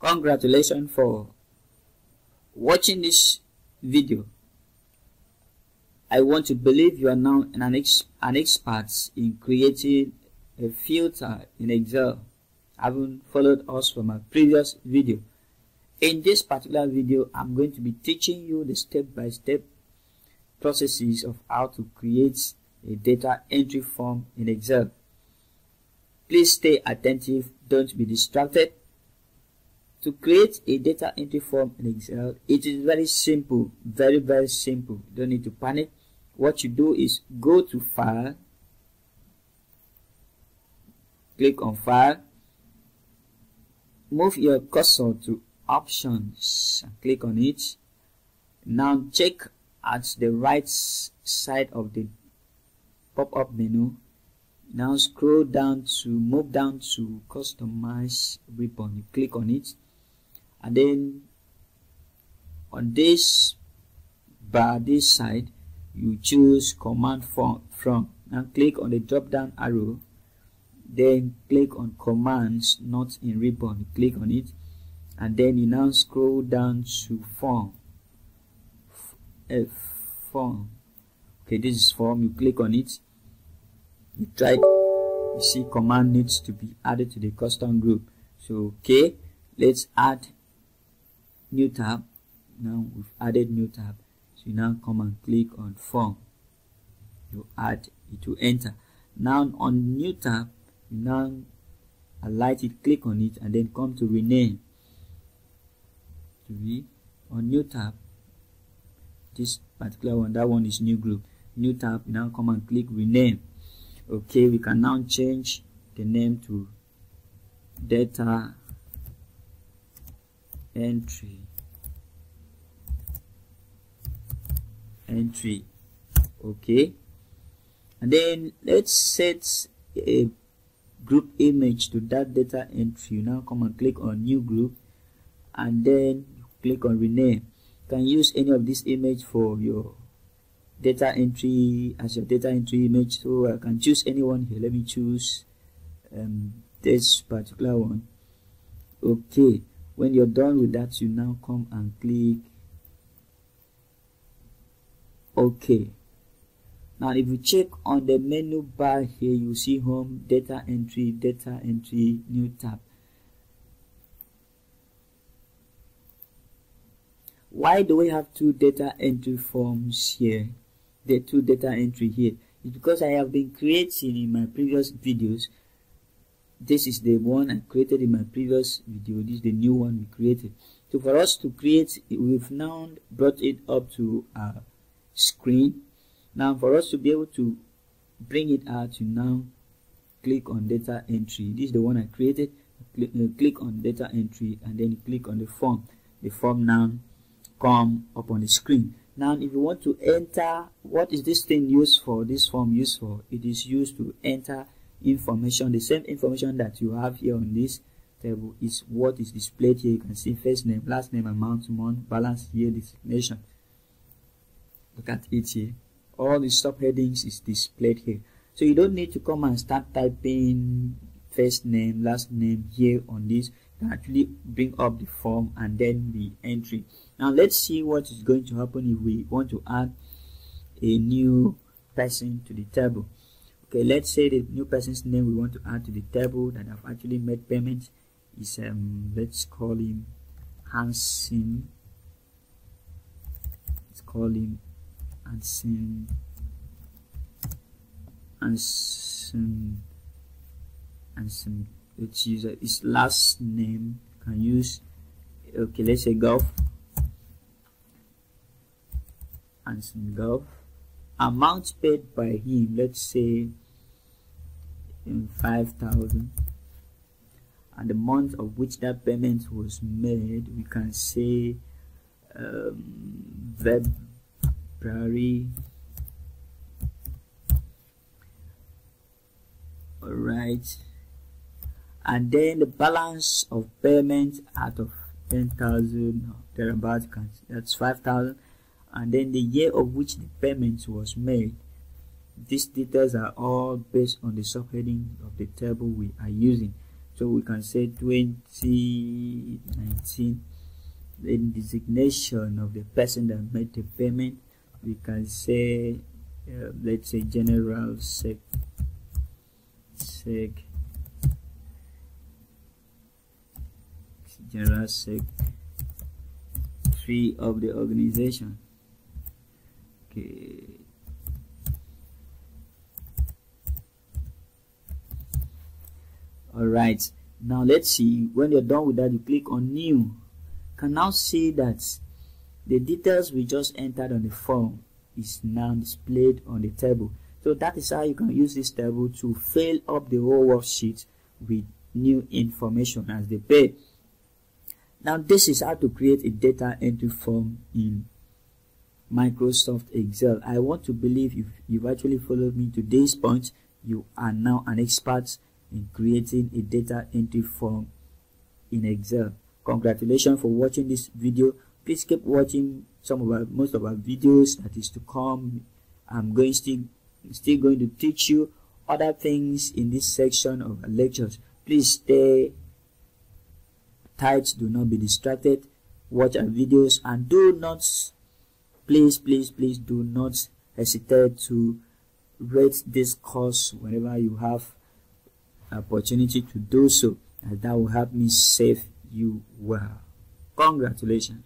Congratulations for watching this video. I want to believe you are now an expert in creating a filter in Excel, having followed us from my previous video. In this particular video, I'm going to be teaching you the step-by-step processes of how to create a data entry form in Excel. Please stay attentive, don't be distracted. To create a data entry form in Excel, it is very simple, very simple. You don't need to panic. What you do is go to File, click on File, move your cursor to Options and click on it. Now check at the right side of the pop-up menu. Now scroll down to move down to Customize Ribbon. You click on it, and then on this bar, this side, you choose Command From. Now click on the drop down arrow, then click on Commands Not in Ribbon. You click on it, and then you now scroll down to Form. Form. Okay, this is Form. You click on it. You see command needs to be added to the custom group. So okay, let's add new tab. Now we've added new tab. So you now come and click on Form. You add it to enter. Now on new tab, you now highlight it, click on it, and then come to rename. On new tab, this particular one, that one is new group. New tab, you now come and click rename. Okay, we can now change the name to data entry. Okay, and then let's set a group image to that data entry. You now come and click on new group, and then click on rename. You can use any of this image for your data entry as your data entry image. So I can choose anyone here. Let me choose this particular one. Okay, when you're done with that, you now come and click OK. Now if you check on the menu bar here, you see Home, data entry, new tab. Why do we have two data entry forms here? The two data entry here. It's because I have been creating in my previous videos. This is the one I created in my previous video. This is the new one we created. So for us to create, we've now brought it up to our screen. Now for us to be able to bring it out, you now click on data entry. This is the one I created. Click on data entry, and then you click on the form. The form now come up on the screen. Now if you want to enter, what is this thing used for, this form used for? It is used to enter information. The same information that you have here on this table is what is displayed here. You can see first name, last name, amount, month, balance, year, designation. Look at it here. All the subheadings is displayed here. So you don't need to come and start typing first name, last name here on this. You can actually bring up the form and then the entry. Now let's see what is going to happen if we want to add a new person to the table. Okay, let's say the new person's name we want to add to the table that have actually made payment is let's call him Hansen. Let's call him Hansen. Let's use his last name. Can use, okay, let's say Golf. Hansen Golf. Amount paid by him, let's say 5,000, and the month of which that payment was made, we can say February. Alright, and then the balance of payment out of 10,000 thereabouts, that's 5,000, and then the year of which the payment was made. These details are all based on the subheading of the table we are using. So we can say 2019. The designation of the person that made the payment, we can say let's say general sec general secretary of the organization. Okay. All right, now let's see. When you're done with that, you click on new. You can now see that the details we just entered on the form is now displayed on the table. So that is how you can use this table to fill up the whole worksheet with new information as they pay. Now this is how to create a data entry form in Microsoft Excel. I want to believe if you've actually followed me to this point, you are now an expert in creating a data entry form in Excel. Congratulations for watching this video. Please keep watching most of our videos that is to come. I'm still going to teach you other things in this section of our lectures. Please stay tight, do not be distracted, watch our videos, and do not, please do not hesitate to rate this course whenever you have opportunity to do so, and that will help me save you well. Congratulations.